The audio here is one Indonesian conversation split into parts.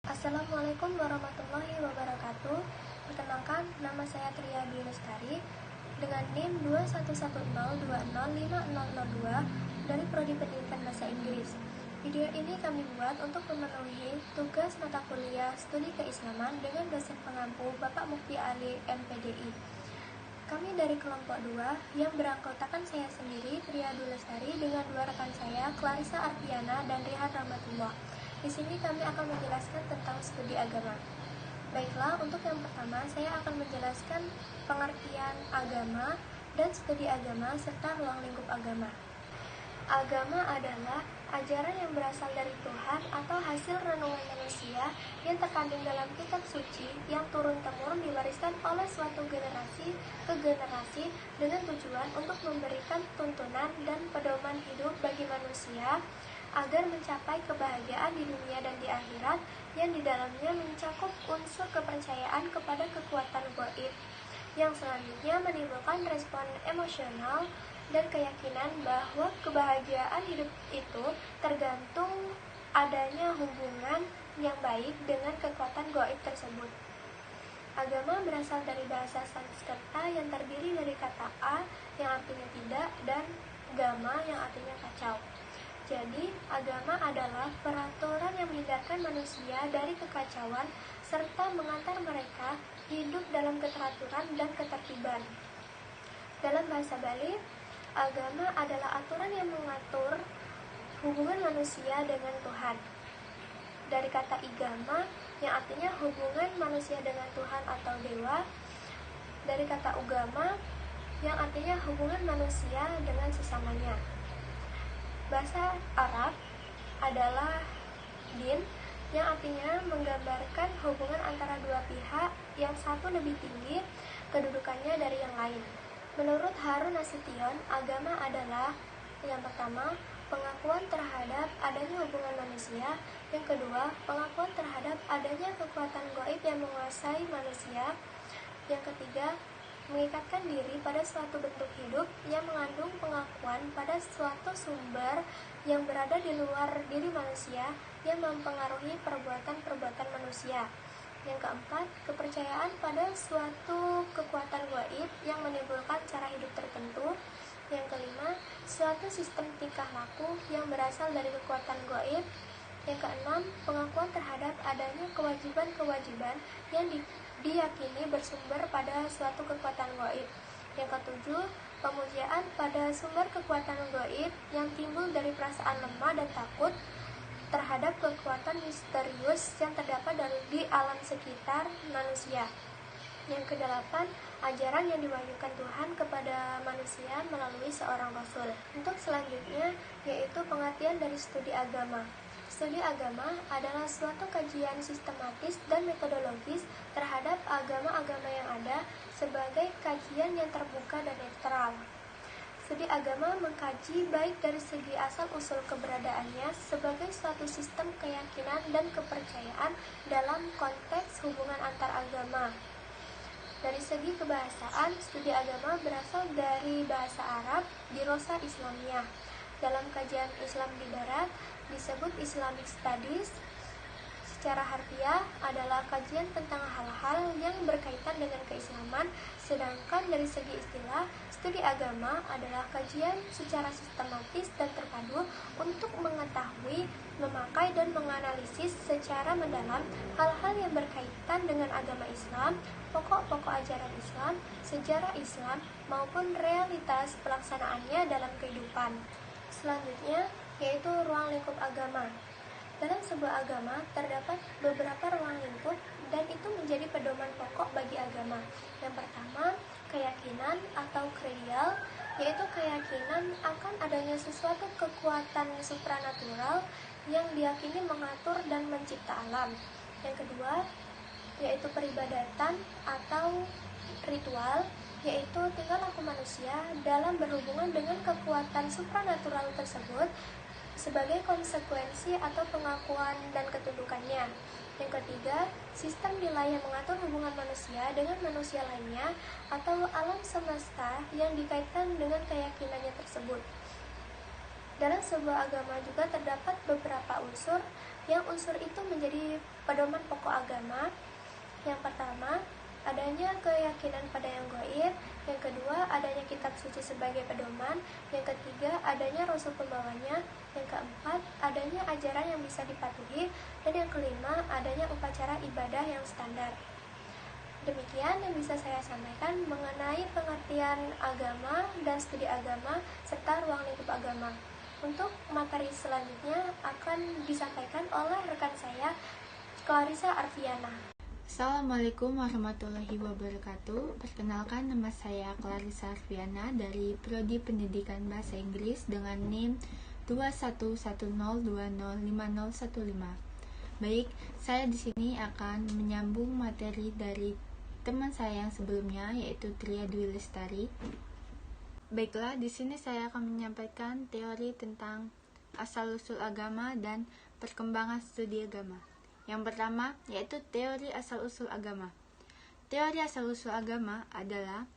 Assalamualaikum warahmatullahi wabarakatuh. Perkenalkan, nama saya Tria Dwi Lestari dengan NIM 21102005002 dari Prodi Pendidikan Bahasa Inggris. Video ini kami buat untuk memenuhi tugas mata kuliah Studi Keislaman dengan dosen pengampu Bapak Mufti Ali MPDI. Kami dari kelompok 2 yang beranggotakan saya sendiri, Tria Dwi Lestari, dengan dua rekan saya, Clarissa Ardiana dan Rihan Rahmatullah. Di sini kami akan menjelaskan tentang studi agama. Baiklah, untuk yang pertama saya akan menjelaskan pengertian agama dan studi agama serta ruang lingkup agama. Agama adalah ajaran yang berasal dari Tuhan atau hasil renungan manusia yang terkandung dalam kitab suci yang turun-temurun diwariskan oleh suatu generasi ke generasi dengan tujuan untuk memberikan tuntunan dan pedoman hidup bagi manusia agar mencapai kebahagiaan di dunia dan di akhirat, yang di dalamnya mencakup unsur kepercayaan kepada kekuatan gaib yang selanjutnya menimbulkan respon emosional dan keyakinan bahwa kebahagiaan hidup itu tergantung adanya hubungan yang baik dengan kekuatan gaib tersebut. Agama berasal dari bahasa Sanskerta yang terdiri dari kata a yang artinya tidak dan gama yang artinya kacau. Jadi, agama adalah peraturan yang menghindarkan manusia dari kekacauan serta mengantar mereka hidup dalam keteraturan dan ketertiban. Dalam bahasa Bali, agama adalah aturan yang mengatur hubungan manusia dengan Tuhan. Dari kata igama yang artinya hubungan manusia dengan Tuhan atau dewa, dari kata ugama yang artinya hubungan manusia dengan sesamanya. Bahasa Arab adalah din yang artinya menggambarkan hubungan antara dua pihak yang satu lebih tinggi kedudukannya dari yang lain. Menurut Harun Nasution, agama adalah yang pertama, pengakuan terhadap adanya hubungan manusia. Yang kedua, pengakuan terhadap adanya kekuatan gaib yang menguasai manusia. Yang ketiga, mengikatkan diri pada suatu bentuk hidup yang mengandung pengakuan pada suatu sumber yang berada di luar diri manusia yang mempengaruhi perbuatan-perbuatan manusia. Yang keempat, kepercayaan pada suatu kekuatan gaib yang menimbulkan cara hidup tertentu. Yang kelima, suatu sistem tingkah laku yang berasal dari kekuatan gaib. Yang keenam, pengakuan terhadap adanya kewajiban-kewajiban yang diyakini bersumber pada suatu kekuatan gaib. Yang ketujuh, pemujaan pada sumber kekuatan gaib yang timbul dari perasaan lemah dan takut terhadap kekuatan misterius yang terdapat di alam sekitar manusia. Yang kedelapan, ajaran yang diwahyukan Tuhan kepada manusia melalui seorang rasul. Untuk selanjutnya, yaitu pengertian dari studi agama. Studi agama adalah suatu kajian sistematis dan metodologis terhadap agama-agama yang ada sebagai kajian yang terbuka dan netral. Studi agama mengkaji baik dari segi asal-usul keberadaannya sebagai suatu sistem keyakinan dan kepercayaan dalam konteks hubungan antar agama. Dari segi kebahasaan, studi agama berasal dari bahasa Arab Dirosah Islamiyah. Dalam kajian Islam di Barat disebut Islamic Studies. Secara harfiah adalah kajian tentang hal-hal yang berkaitan dengan keislaman, sedangkan dari segi istilah, studi agama adalah kajian secara sistematis dan terpadu untuk mengetahui, memakai, dan menganalisis secara mendalam hal-hal yang berkaitan dengan agama Islam, pokok-pokok ajaran Islam, sejarah Islam, maupun realitas pelaksanaannya dalam kehidupan. Selanjutnya, yaitu ruang lingkup agama. Dalam sebuah agama, terdapat beberapa ruang lingkup dan itu menjadi pedoman pokok bagi agama. Yang pertama, keyakinan atau kredial, yaitu keyakinan akan adanya sesuatu kekuatan supranatural yang diyakini mengatur dan mencipta alam. Yang kedua, yaitu peribadatan atau ritual, yaitu tingkah laku manusia dalam berhubungan dengan kekuatan supranatural tersebut sebagai konsekuensi atau pengakuan dan ketundukannya. Yang ketiga, sistem nilai yang mengatur hubungan manusia dengan manusia lainnya atau alam semesta yang dikaitkan dengan keyakinannya tersebut. Dalam sebuah agama juga terdapat beberapa unsur yang unsur itu menjadi pedoman pokok agama. Yang pertama, adanya keyakinan pada yang gaib. Yang kedua, adanya kitab suci sebagai pedoman. Yang ketiga, adanya rasul pembawanya. Yang keempat, adanya ajaran yang bisa dipatuhi. Dan yang kelima, adanya upacara ibadah yang standar. Demikian yang bisa saya sampaikan mengenai pengertian agama dan studi agama serta ruang lingkup agama. Untuk materi selanjutnya akan disampaikan oleh rekan saya, Clarissa Arfiana. Assalamualaikum warahmatullahi wabarakatuh. Perkenalkan, nama saya Clarissa Arfiana dari Prodi Pendidikan Bahasa Inggris dengan NIM 2110205015. Baik, saya di sini akan menyambung materi dari teman saya yang sebelumnya, yaitu Tria Dwi Lestari. Baiklah, di sini saya akan menyampaikan teori tentang asal-usul agama dan perkembangan studi agama. Yang pertama, yaitu teori asal-usul agama. Teori asal-usul agama adalah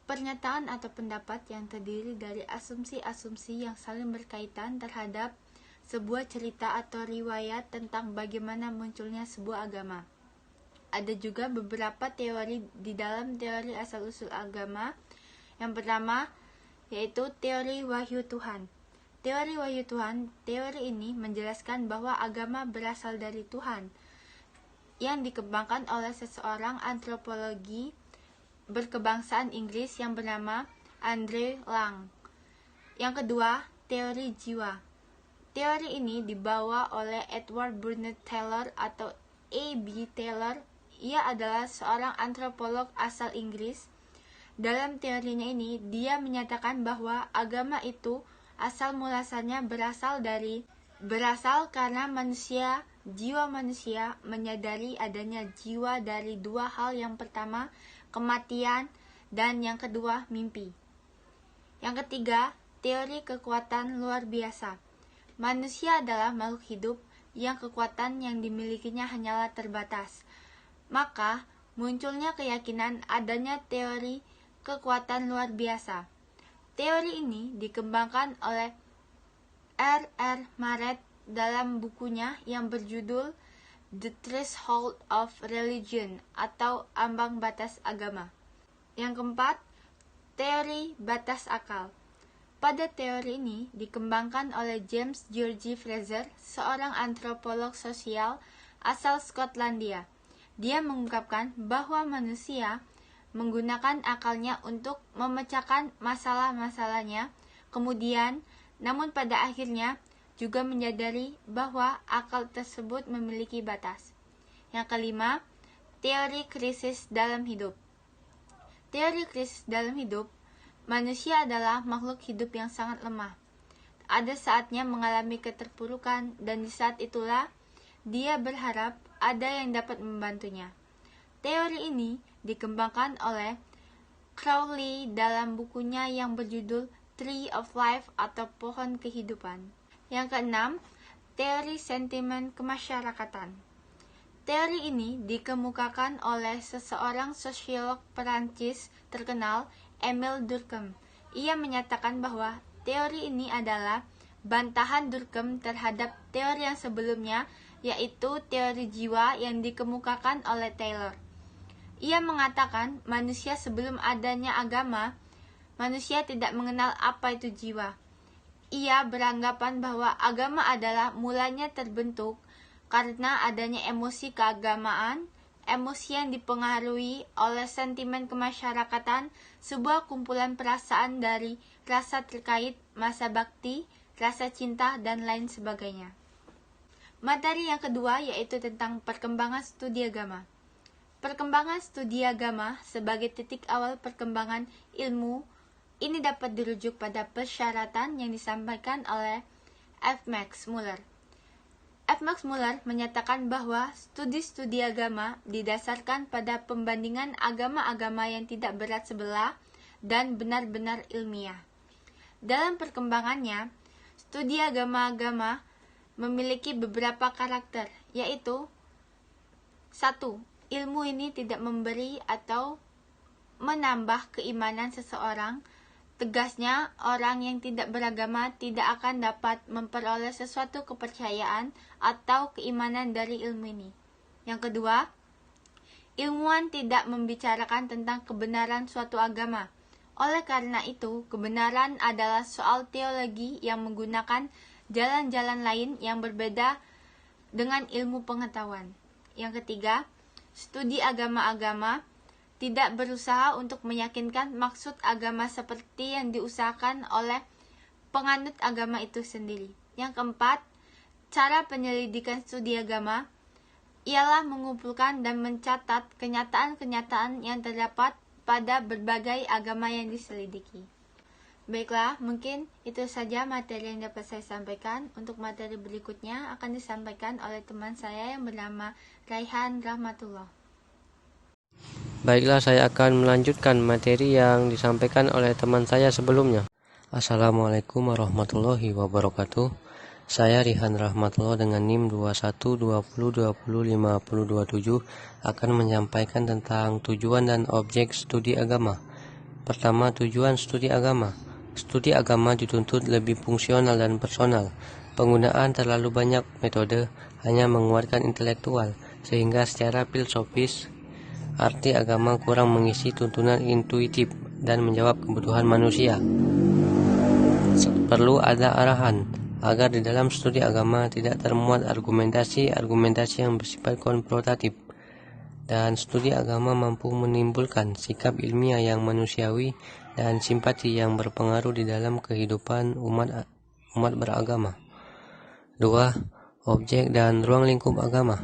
pernyataan atau pendapat yang terdiri dari asumsi-asumsi yang saling berkaitan terhadap sebuah cerita atau riwayat tentang bagaimana munculnya sebuah agama. Ada juga beberapa teori di dalam teori asal-usul agama. Yang pertama, yaitu teori wahyu Tuhan. Teori wahyu Tuhan, teori ini menjelaskan bahwa agama berasal dari Tuhan, yang dikembangkan oleh seseorang antropologi berkebangsaan Inggris yang bernama Andrew Lang. Yang kedua, teori jiwa. Teori ini dibawa oleh Edward Burnett Taylor atau A.B. Taylor. Ia adalah seorang antropolog asal Inggris. Dalam teorinya ini, dia menyatakan bahwa agama itu asal muasalnya berasal karena jiwa manusia menyadari adanya jiwa dari dua hal. Yang pertama, kematian, dan yang kedua, mimpi. Yang ketiga, teori kekuatan luar biasa. Manusia adalah makhluk hidup yang kekuatan yang dimilikinya hanyalah terbatas. Maka, munculnya keyakinan adanya teori kekuatan luar biasa. Teori ini dikembangkan oleh R.R. Marett dalam bukunya yang berjudul The Threshold of Religion atau Ambang Batas Agama. Yang keempat, teori batas akal. Pada teori ini dikembangkan oleh James George Fraser, seorang antropolog sosial asal Skotlandia. Dia mengungkapkan bahwa manusia menggunakan akalnya untuk memecahkan masalah-masalahnya, kemudian, namun pada akhirnya juga menyadari bahwa akal tersebut memiliki batas. Yang kelima, teori krisis dalam hidup. Teori krisis dalam hidup, manusia adalah makhluk hidup yang sangat lemah. Ada saatnya mengalami keterpurukan, dan di saat itulah dia berharap ada yang dapat membantunya. Teori ini dikembangkan oleh Crowley dalam bukunya yang berjudul Tree of Life atau Pohon Kehidupan. Yang keenam, teori sentimen kemasyarakatan. Teori ini dikemukakan oleh seseorang sosiolog Perancis terkenal, Émile Durkheim. Ia menyatakan bahwa teori ini adalah bantahan Durkheim terhadap teori yang sebelumnya, yaitu teori jiwa yang dikemukakan oleh Taylor. Ia mengatakan manusia sebelum adanya agama, manusia tidak mengenal apa itu jiwa. Ia beranggapan bahwa agama adalah mulanya terbentuk karena adanya emosi keagamaan, emosi yang dipengaruhi oleh sentimen kemasyarakatan, sebuah kumpulan perasaan dari rasa terkait, masa bakti, rasa cinta, dan lain sebagainya. Materi yang kedua yaitu tentang perkembangan studi agama. Perkembangan studi agama sebagai titik awal perkembangan ilmu ini dapat dirujuk pada persyaratan yang disampaikan oleh F. Max Muller. F. Max Muller menyatakan bahwa studi-studi agama didasarkan pada pembandingan agama-agama yang tidak berat sebelah dan benar-benar ilmiah. Dalam perkembangannya, studi agama-agama memiliki beberapa karakter, yaitu 1. Ilmu ini tidak memberi atau menambah keimanan seseorang, Tegasnya, orang yang tidak beragama tidak akan dapat memperoleh sesuatu kepercayaan atau keimanan dari ilmu ini. Yang kedua, ilmuwan tidak membicarakan tentang kebenaran suatu agama. Oleh karena itu, kebenaran adalah soal teologi yang menggunakan jalan-jalan lain yang berbeda dengan ilmu pengetahuan. Yang ketiga, studi agama-agama tidak berusaha untuk meyakinkan maksud agama seperti yang diusahakan oleh penganut agama itu sendiri. Yang keempat, cara penyelidikan studi agama ialah mengumpulkan dan mencatat kenyataan-kenyataan yang terdapat pada berbagai agama yang diselidiki. Baiklah, mungkin itu saja materi yang dapat saya sampaikan. Untuk materi berikutnya akan disampaikan oleh teman saya yang bernama Raihan Rahmatullah. Baiklah, saya akan melanjutkan materi yang disampaikan oleh teman saya sebelumnya. Assalamualaikum warahmatullahi wabarakatuh. Saya Rihan Rahmatullah dengan NIM 2120205027 akan menyampaikan tentang tujuan dan objek studi agama. Pertama, tujuan studi agama. Studi agama dituntut lebih fungsional dan personal. Penggunaan terlalu banyak metode hanya menguatkan intelektual, sehingga secara filosofis arti agama kurang mengisi tuntunan intuitif dan menjawab kebutuhan manusia. Perlu ada arahan agar di dalam studi agama tidak termuat argumentasi yang bersifat konfrontatif, dan studi agama mampu menimbulkan sikap ilmiah yang manusiawi dan simpati yang berpengaruh di dalam kehidupan umat beragama. 2. Objek dan ruang lingkup agama.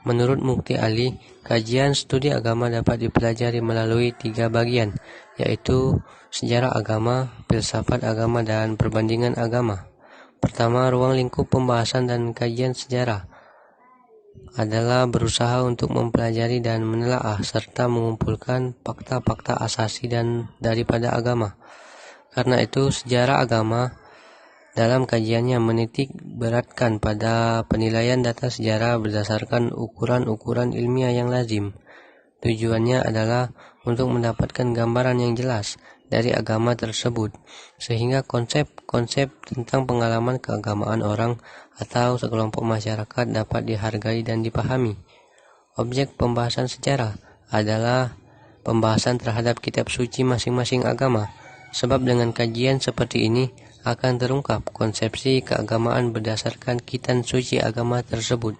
Menurut Mukti Ali, kajian studi agama dapat dipelajari melalui 3 bagian, yaitu sejarah agama, filsafat agama, dan perbandingan agama. Pertama, ruang lingkup pembahasan dan kajian sejarah adalah berusaha untuk mempelajari dan menelaah serta mengumpulkan fakta-fakta asasi dan daripada agama. Karena itu, sejarah agama dalam kajiannya menitik beratkan pada penilaian data sejarah berdasarkan ukuran-ukuran ilmiah yang lazim. Tujuannya adalah untuk mendapatkan gambaran yang jelas dari agama tersebut, sehingga konsep-konsep tentang pengalaman keagamaan orang atau sekelompok masyarakat dapat dihargai dan dipahami. Objek pembahasan sejarah adalah pembahasan terhadap kitab suci masing-masing agama, sebab dengan kajian seperti ini akan terungkap konsepsi keagamaan berdasarkan kitab suci agama tersebut.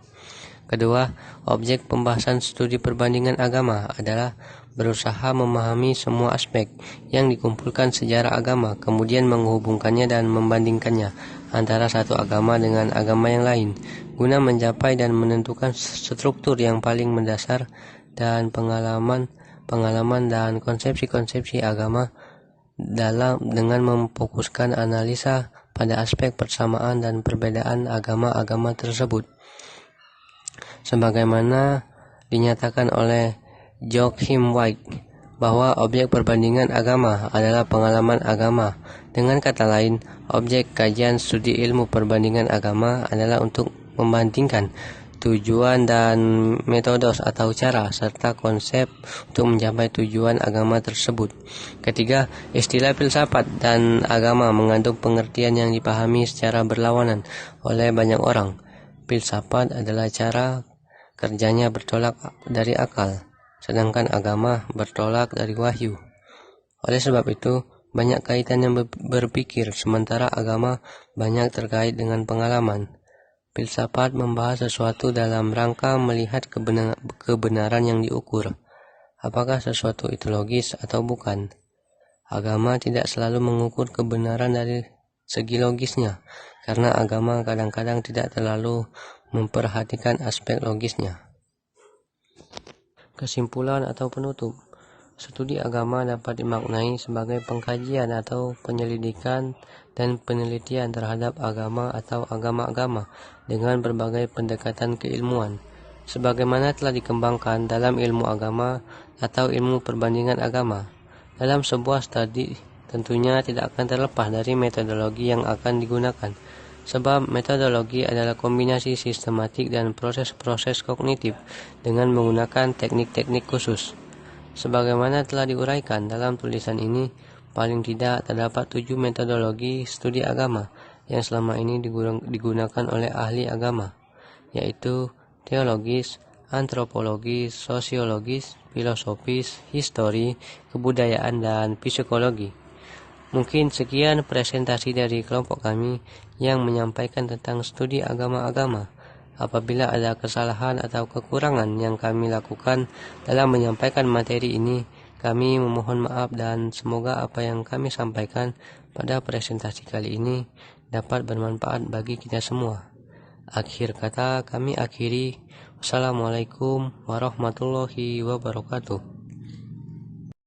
Kedua, objek pembahasan studi perbandingan agama adalah berusaha memahami semua aspek yang dikumpulkan sejarah agama, kemudian menghubungkannya dan membandingkannya antara satu agama dengan agama yang lain, guna mencapai dan menentukan struktur yang paling mendasar dan pengalaman dan konsepsi-konsepsi agama dengan memfokuskan analisa pada aspek persamaan dan perbedaan agama-agama tersebut. Sebagaimana dinyatakan oleh Joachim White bahwa objek perbandingan agama adalah pengalaman agama. Dengan kata lain, objek kajian studi ilmu perbandingan agama adalah untuk membandingkan tujuan dan metodos atau cara serta konsep untuk mencapai tujuan agama tersebut. Ketiga, istilah filsafat dan agama mengandung pengertian yang dipahami secara berlawanan oleh banyak orang. Filsafat adalah cara kerjanya bertolak dari akal, sedangkan agama bertolak dari wahyu. Oleh sebab itu, banyak kaitan yang berpikir, sementara agama banyak terkait dengan pengalaman. Filsafat membahas sesuatu dalam rangka melihat kebenaran yang diukur. Apakah sesuatu itu logis atau bukan? Agama tidak selalu mengukur kebenaran dari segi logisnya, karena agama kadang-kadang tidak terlalu memperhatikan aspek logisnya. Kesimpulan atau penutup. Studi agama dapat dimaknai sebagai pengkajian atau penyelidikan dan penelitian terhadap agama atau agama-agama dengan berbagai pendekatan keilmuan, sebagaimana telah dikembangkan dalam ilmu agama atau ilmu perbandingan agama. Dalam sebuah studi tentunya tidak akan terlepas dari metodologi yang akan digunakan, sebab metodologi adalah kombinasi sistematik dan proses-proses kognitif dengan menggunakan teknik-teknik khusus. Sebagaimana telah diuraikan dalam tulisan ini, paling tidak terdapat 7 metodologi studi agama yang selama ini digunakan oleh ahli agama, yaitu teologis, antropologis, sosiologis, filosofis, histori, kebudayaan, dan psikologi. Mungkin sekian presentasi dari kelompok kami yang menyampaikan tentang studi agama-agama. Apabila ada kesalahan atau kekurangan yang kami lakukan dalam menyampaikan materi ini, kami memohon maaf dan semoga apa yang kami sampaikan pada presentasi kali ini dapat bermanfaat bagi kita semua. Akhir kata kami akhiri. Wassalamualaikum warahmatullahi wabarakatuh.